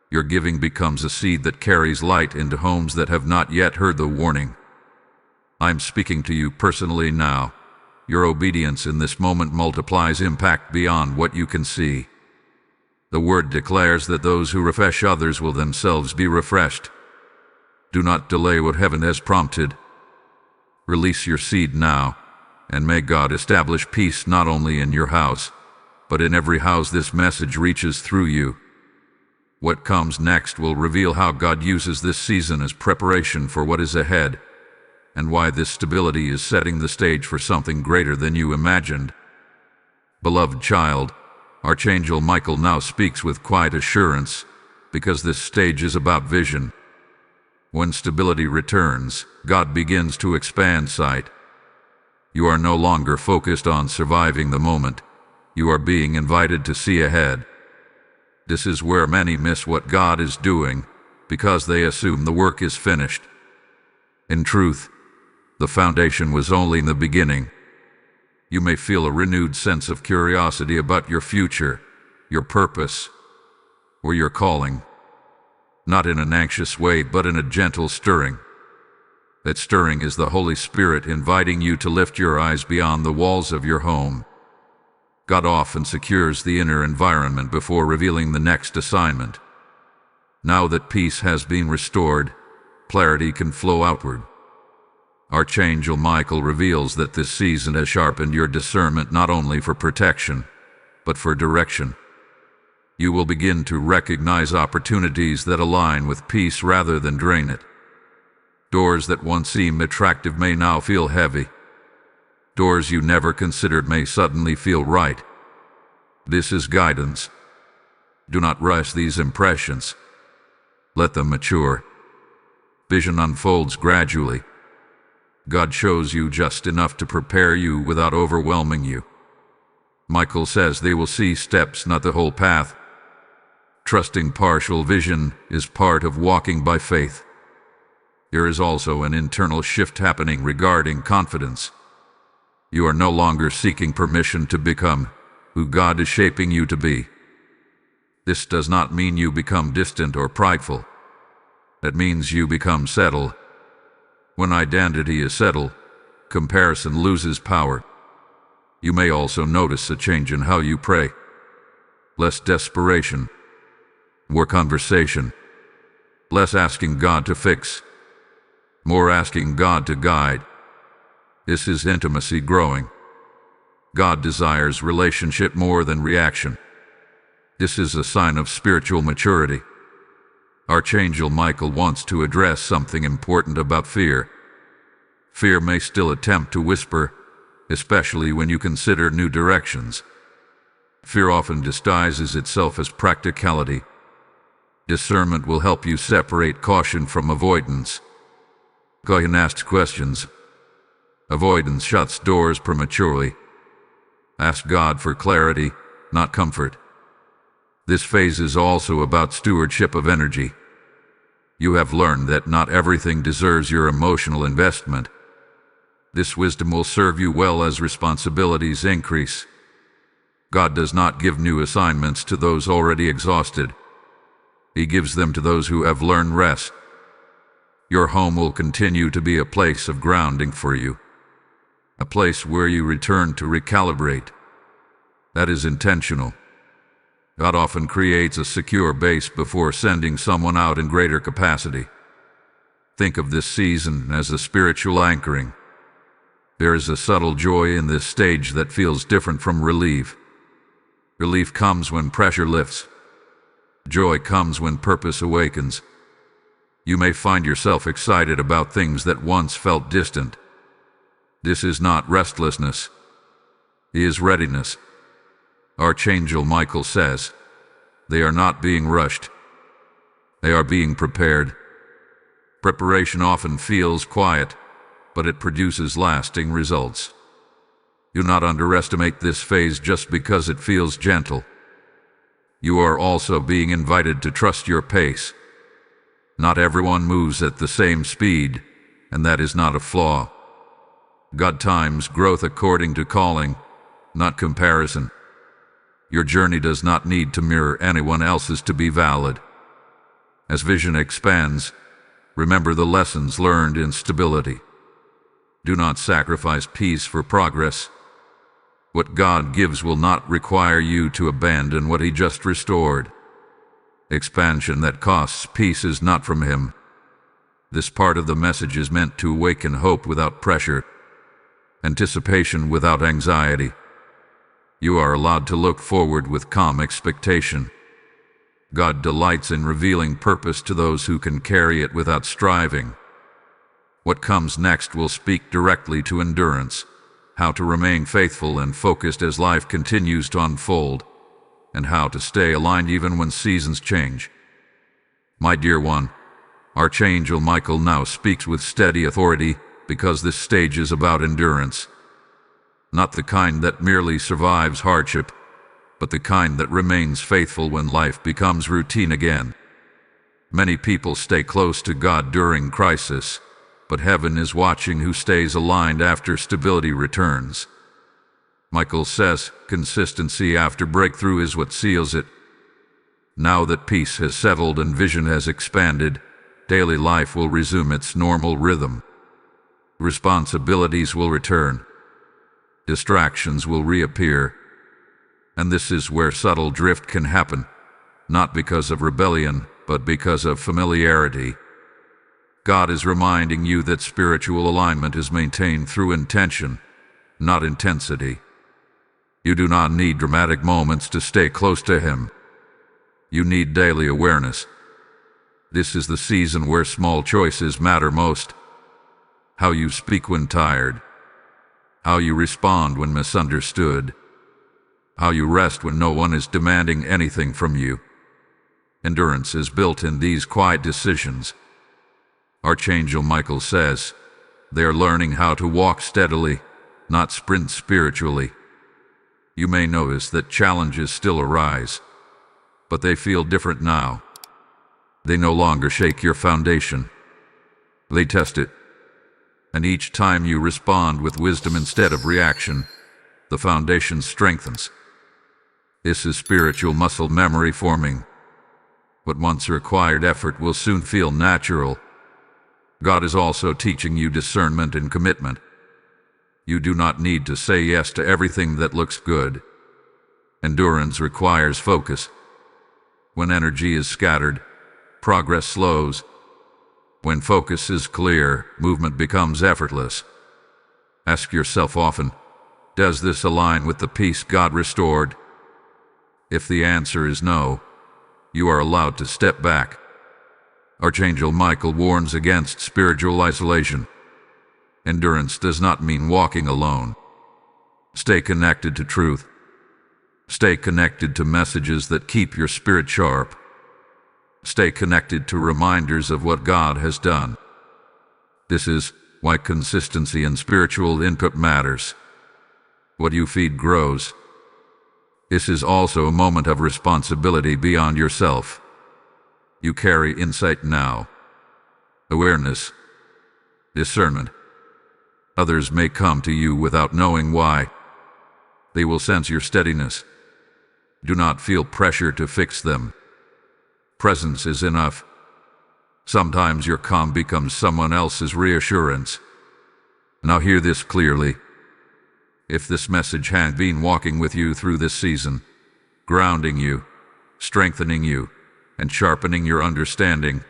Your giving becomes a seed that carries light into homes that have not yet heard the warning. I'm speaking to you personally now. Your obedience in this moment multiplies impact beyond what you can see. The word declares that those who refresh others will themselves be refreshed. Do not delay what heaven has prompted. Release your seed now, and may God establish peace not only in your house, but in every house this message reaches through you. What comes next will reveal how God uses this season as preparation for what is ahead, and why this stability is setting the stage for something greater than you imagined. Beloved child, Archangel Michael now speaks with quiet assurance, because this stage is about vision. When stability returns, God begins to expand sight. You are no longer focused on surviving the moment. You are being invited to see ahead. This is where many miss what God is doing, because they assume the work is finished. In truth, the foundation was only in the beginning. You may feel a renewed sense of curiosity about your future, your purpose, or your calling. Not in an anxious way, but in a gentle stirring. That stirring is the Holy Spirit inviting you to lift your eyes beyond the walls of your home. God often secures the inner environment before revealing the next assignment. Now that peace has been restored, clarity can flow outward. Archangel Michael reveals that this season has sharpened your discernment not only for protection, but for direction. You will begin to recognize opportunities that align with peace rather than drain it. Doors that once seemed attractive may now feel heavy. Doors you never considered may suddenly feel right. This is guidance. Do not rush these impressions. Let them mature. Vision unfolds gradually. God shows you just enough to prepare you without overwhelming you. Michael says they will see steps, not the whole path. Trusting partial vision is part of walking by faith. There is also an internal shift happening regarding confidence. You are no longer seeking permission to become who God is shaping you to be. This does not mean you become distant or prideful. That means you become settled. When identity is settled, comparison loses power. You may also notice a change in how you pray. Less desperation, more conversation, less asking God to fix, more asking God to guide. This is intimacy growing. God desires relationship more than reaction. This is a sign of spiritual maturity. Archangel Michael wants to address something important about fear. Fear may still attempt to whisper, especially when you consider new directions. Fear often disguises itself as practicality. Discernment will help you separate caution from avoidance. Caution asks questions. Avoidance shuts doors prematurely. Ask God for clarity, not comfort. This phase is also about stewardship of energy. You have learned that not everything deserves your emotional investment. This wisdom will serve you well as responsibilities increase. God does not give new assignments to those already exhausted. He gives them to those who have learned rest. Your home will continue to be a place of grounding for you, a place where you return to recalibrate. That is intentional. God often creates a secure base before sending someone out in greater capacity. Think of this season as a spiritual anchoring. There is a subtle joy in this stage that feels different from relief. Relief comes when pressure lifts. Joy comes when purpose awakens. You may find yourself excited about things that once felt distant. This is not restlessness. It is readiness. Archangel Michael says, they are not being rushed. They are being prepared. Preparation often feels quiet, but it produces lasting results. Do not underestimate this phase just because it feels gentle. You are also being invited to trust your pace. Not everyone moves at the same speed, and that is not a flaw. God times growth according to calling, not comparison. Your journey does not need to mirror anyone else's to be valid. As vision expands, remember the lessons learned in stability. Do not sacrifice peace for progress. What God gives will not require you to abandon what He just restored. Expansion that costs peace is not from Him. This part of the message is meant to awaken hope without pressure, anticipation without anxiety. You are allowed to look forward with calm expectation. God delights in revealing purpose to those who can carry it without striving. What comes next will speak directly to endurance, how to remain faithful and focused as life continues to unfold, and how to stay aligned even when seasons change. My dear one, Archangel Michael now speaks with steady authority because this stage is about endurance. Not the kind that merely survives hardship, but the kind that remains faithful when life becomes routine again. Many people stay close to God during crisis, but heaven is watching who stays aligned after stability returns. Michael says, consistency after breakthrough is what seals it. Now that peace has settled and vision has expanded, daily life will resume its normal rhythm. Responsibilities will return. Distractions will reappear. And this is where subtle drift can happen, not because of rebellion, but because of familiarity. God is reminding you that spiritual alignment is maintained through intention, not intensity. You do not need dramatic moments to stay close to Him. You need daily awareness. This is the season where small choices matter most. How you speak when tired. How you respond when misunderstood. How you rest when no one is demanding anything from you. Endurance is built in these quiet decisions. Archangel Michael says, they are learning how to walk steadily, not sprint spiritually. You may notice that challenges still arise, but they feel different now. They no longer shake your foundation. They test it. And each time you respond with wisdom instead of reaction, the foundation strengthens. This is spiritual muscle memory forming. What once required effort will soon feel natural. God is also teaching you discernment and commitment. You do not need to say yes to everything that looks good. Endurance requires focus. When energy is scattered, progress slows. When focus is clear, movement becomes effortless. Ask yourself often, does this align with the peace God restored? If the answer is no, you are allowed to step back. Archangel Michael warns against spiritual isolation. Endurance does not mean walking alone. Stay connected to truth. Stay connected to messages that keep your spirit sharp. Stay connected to reminders of what God has done. This is why consistency in spiritual input matters. What you feed grows. This is also a moment of responsibility beyond yourself. You carry insight now, awareness, discernment. Others may come to you without knowing why. They will sense your steadiness. Do not feel pressure to fix them. Presence is enough. Sometimes your calm becomes someone else's reassurance. Now hear this clearly. If this message had been walking with you through this season, grounding you, strengthening you, and sharpening your understanding,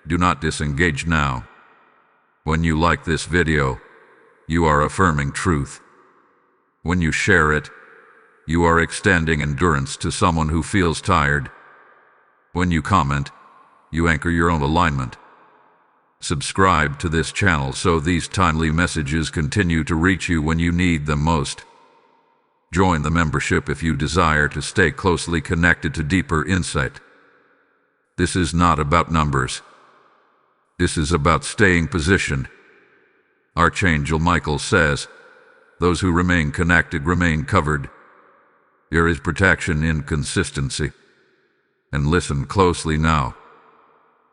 do not disengage now. When you like this video, you are affirming truth. When you share it, you are extending endurance to someone who feels tired. When you comment, you anchor your own alignment. Subscribe to this channel so these timely messages continue to reach you when you need them most. Join the membership if you desire to stay closely connected to deeper insight. This is not about numbers. This is about staying positioned. Archangel Michael says, those who remain connected remain covered. There is protection in consistency. And listen closely now.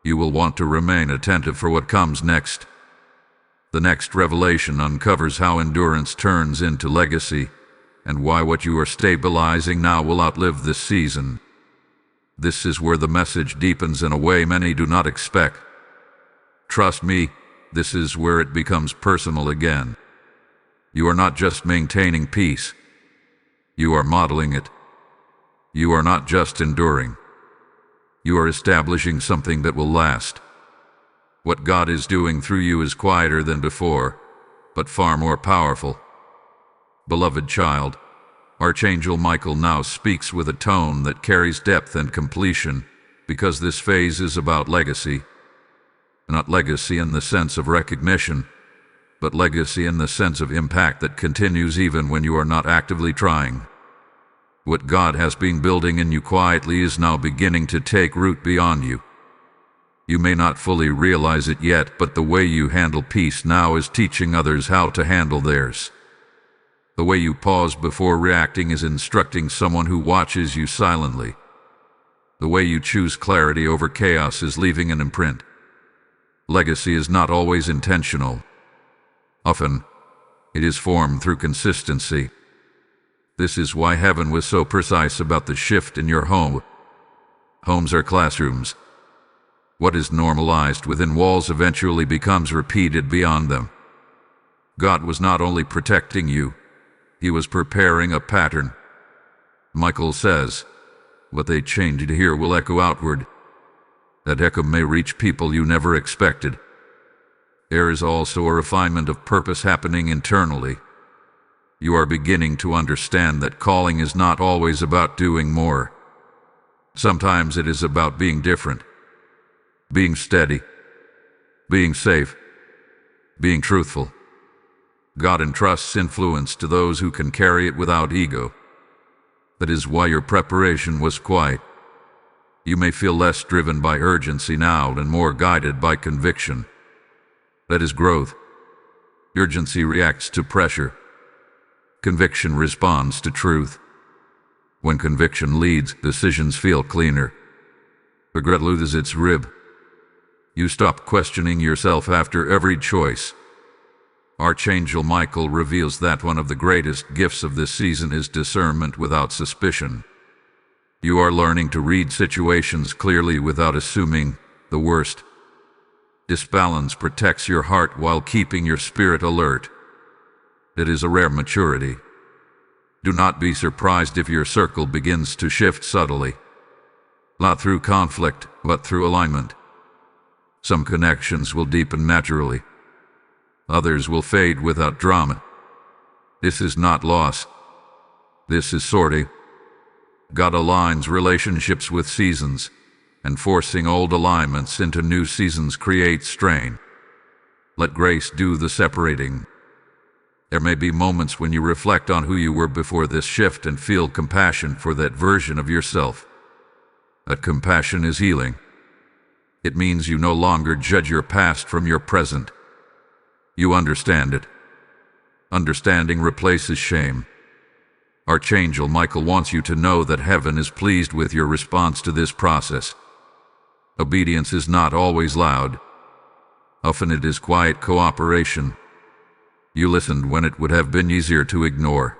You will want to remain attentive for what comes next. The next revelation uncovers how endurance turns into legacy, and why what you are stabilizing now will outlive this season. This is where the message deepens in a way many do not expect. Trust me, this is where it becomes personal again. You are not just maintaining peace. You are modeling it. You are not just enduring. You are establishing something that will last. What God is doing through you is quieter than before, but far more powerful. Beloved child, Archangel Michael now speaks with a tone that carries depth and completion, because this phase is about legacy. Not legacy in the sense of recognition, but legacy in the sense of impact that continues even when you are not actively trying. What God has been building in you quietly is now beginning to take root beyond you. You may not fully realize it yet, but the way you handle peace now is teaching others how to handle theirs. The way you pause before reacting is instructing someone who watches you silently. The way you choose clarity over chaos is leaving an imprint. Legacy is not always intentional. Often, it is formed through consistency. This is why heaven was so precise about the shift in your home. Homes are classrooms. What is normalized within walls eventually becomes repeated beyond them. God was not only protecting you, He was preparing a pattern. Michael says, what they changed here will echo outward. That echo may reach people you never expected. There is also a refinement of purpose happening internally. You are beginning to understand that calling is not always about doing more. Sometimes it is about being different, being steady, being safe, being truthful. God entrusts influence to those who can carry it without ego. That is why your preparation was quiet. You may feel less driven by urgency now and more guided by conviction. That is growth. Urgency reacts to pressure. Conviction responds to truth. When conviction leads, decisions feel cleaner. Regret loses its grip. You stop questioning yourself after every choice. Archangel Michael reveals that one of the greatest gifts of this season is discernment without suspicion. You are learning to read situations clearly without assuming the worst. This balance protects your heart while keeping your spirit alert. It is a rare maturity. Do not be surprised if your circle begins to shift subtly. Not through conflict, but through alignment. Some connections will deepen naturally. Others will fade without drama. This is not loss. This is sorting. God aligns relationships with seasons, and forcing old alignments into new seasons creates strain. Let grace do the separating. There may be moments when you reflect on who you were before this shift and feel compassion for that version of yourself. That compassion is healing. It means you no longer judge your past from your present. You understand it. Understanding replaces shame. Archangel Michael wants you to know that heaven is pleased with your response to this process. Obedience is not always loud. Often it is quiet cooperation. You listened when it would have been easier to ignore.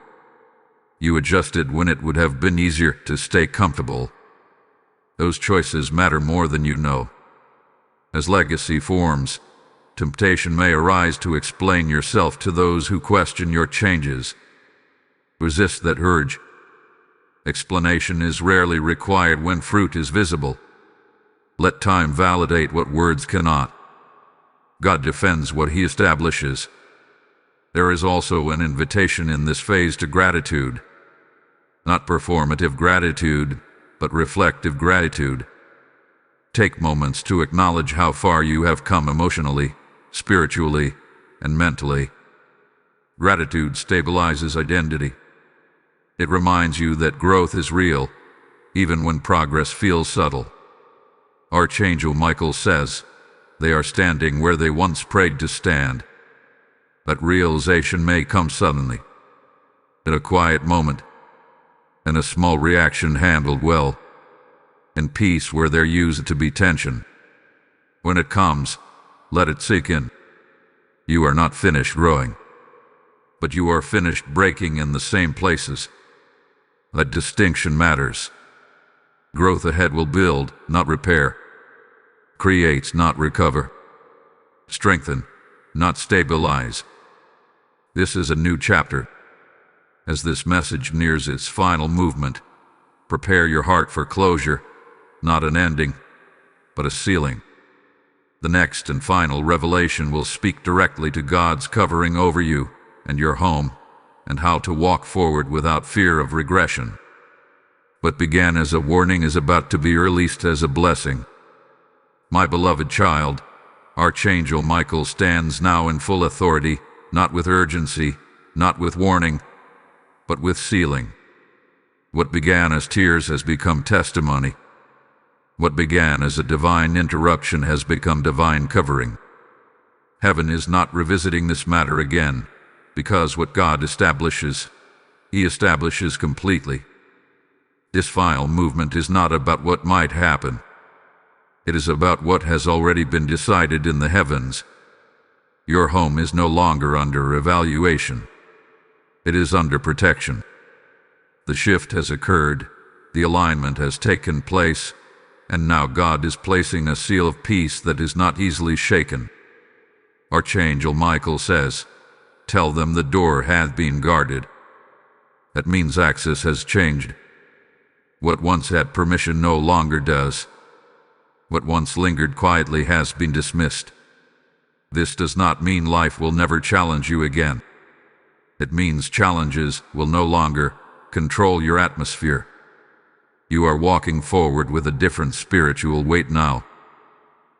You adjusted when it would have been easier to stay comfortable. Those choices matter more than you know. As legacy forms, temptation may arise to explain yourself to those who question your changes. Resist that urge. Explanation is rarely required when fruit is visible. Let time validate what words cannot. God defends what He establishes. There is also an invitation in this phase to gratitude. Not performative gratitude, but reflective gratitude. Take moments to acknowledge how far you have come emotionally, spiritually, and mentally. Gratitude stabilizes identity. It reminds you that growth is real, even when progress feels subtle. Archangel Michael says, they are standing where they once prayed to stand. That realization may come suddenly, in a quiet moment, in a small reaction handled well, in peace where there used to be tension. When it comes, let it sink in. You are not finished growing, but you are finished breaking in the same places. That distinction matters. Growth ahead will build, not repair. Creates, not recover. Strengthen, not stabilize. This is a new chapter. As this message nears its final movement, prepare your heart for closure, not an ending, but a sealing. The next and final revelation will speak directly to God's covering over you and your home, and how to walk forward without fear of regression. What began as a warning is about to be released as a blessing. My beloved child, Archangel Michael stands now in full authority, not with urgency, not with warning, but with sealing. What began as tears has become testimony. What began as a divine interruption has become divine covering. Heaven is not revisiting this matter again, because what God establishes, He establishes completely. This final movement is not about what might happen. It is about what has already been decided in the heavens. Your home is no longer under evaluation. It is under protection. The shift has occurred, the alignment has taken place, and now God is placing a seal of peace that is not easily shaken. Archangel Michael says, tell them the door hath been guarded. That means access has changed. What once had permission no longer does. What once lingered quietly has been dismissed. This does not mean life will never challenge you again. It means challenges will no longer control your atmosphere. You are walking forward with a different spiritual weight now.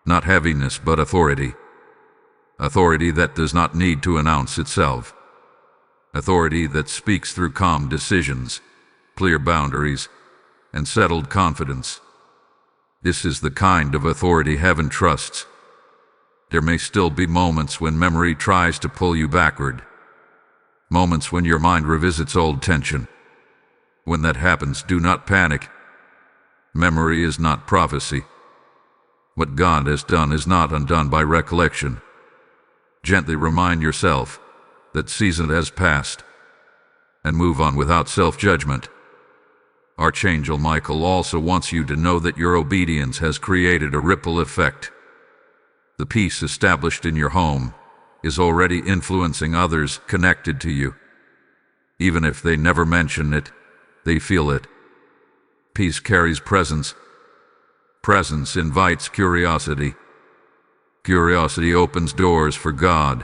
Not heaviness, but authority. Authority that does not need to announce itself. Authority that speaks through calm decisions, clear boundaries, and settled confidence. This is the kind of authority heaven trusts. There may still be moments when memory tries to pull you backward. Moments when your mind revisits old tension. When that happens, do not panic. Memory is not prophecy. What God has done is not undone by recollection. Gently remind yourself that season has passed, and move on without self-judgment. Archangel Michael also wants you to know that your obedience has created a ripple effect. The peace established in your home is already influencing others connected to you. Even if they never mention it, they feel it. Peace carries presence. Presence invites curiosity. Curiosity opens doors for God.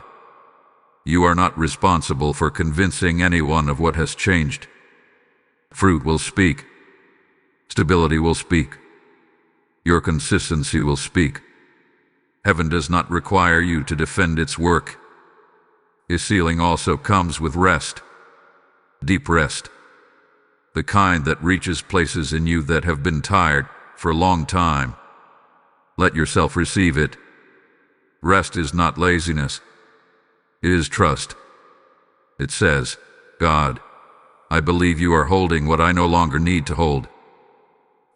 You are not responsible for convincing anyone of what has changed. Fruit will speak. Stability will speak. Your consistency will speak. Heaven does not require you to defend its work. His healing also comes with rest. Deep rest. The kind that reaches places in you that have been tired for a long time. Let yourself receive it. Rest is not laziness. It is trust. It says, God, I believe you are holding what I no longer need to hold.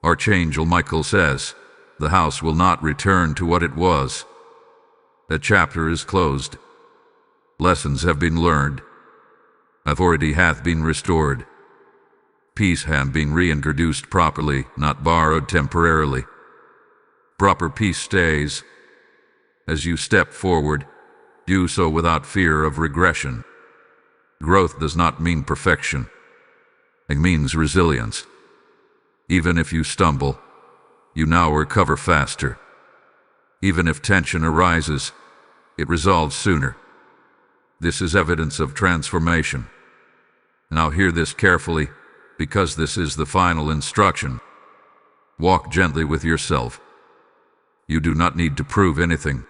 Archangel Michael says, the house will not return to what it was. The chapter is closed. Lessons have been learned. Authority hath been restored. Peace hath been reintroduced properly, not borrowed temporarily. Proper peace stays. As you step forward, do so without fear of regression. Growth does not mean perfection. It means resilience. Even if you stumble, you now recover faster. Even if tension arises, it resolves sooner. This is evidence of transformation. Now hear this carefully, because this is the final instruction. Walk gently with yourself. You do not need to prove anything.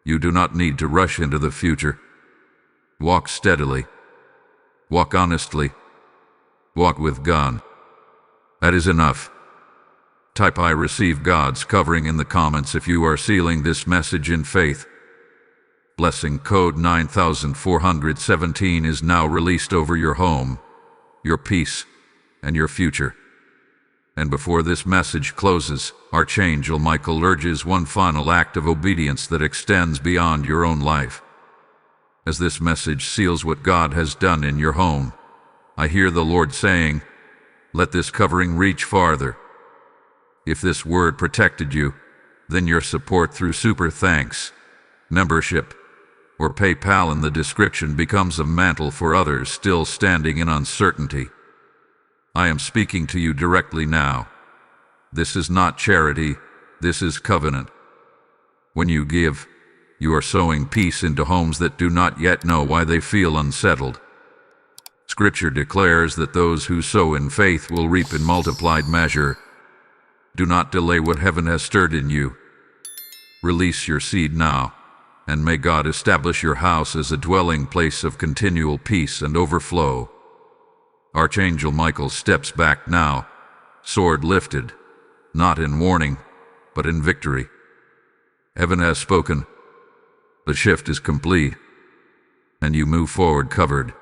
You do not need to rush into the future. Walk steadily. Walk honestly. Walk with God. That is enough. Type I receive God's covering in the comments if you are sealing this message in faith. Blessing code 9417 is now released over your home, your peace, and your future. And before this message closes, Archangel Michael urges one final act of obedience that extends beyond your own life. As this message seals what God has done in your home, I hear the Lord saying, let this covering reach farther. If this word protected you, then your support through super thanks, membership, or PayPal in the description becomes a mantle for others still standing in uncertainty. I am speaking to you directly now. This is not charity, this is covenant. When you give, you are sowing peace into homes that do not yet know why they feel unsettled. Scripture declares that those who sow in faith will reap in multiplied measure. Do not delay what heaven has stirred in you. Release your seed now, and may God establish your house as a dwelling place of continual peace and overflow. Archangel Michael steps back now, sword lifted, not in warning, but in victory. Heaven has spoken. The shift is complete, and you move forward covered.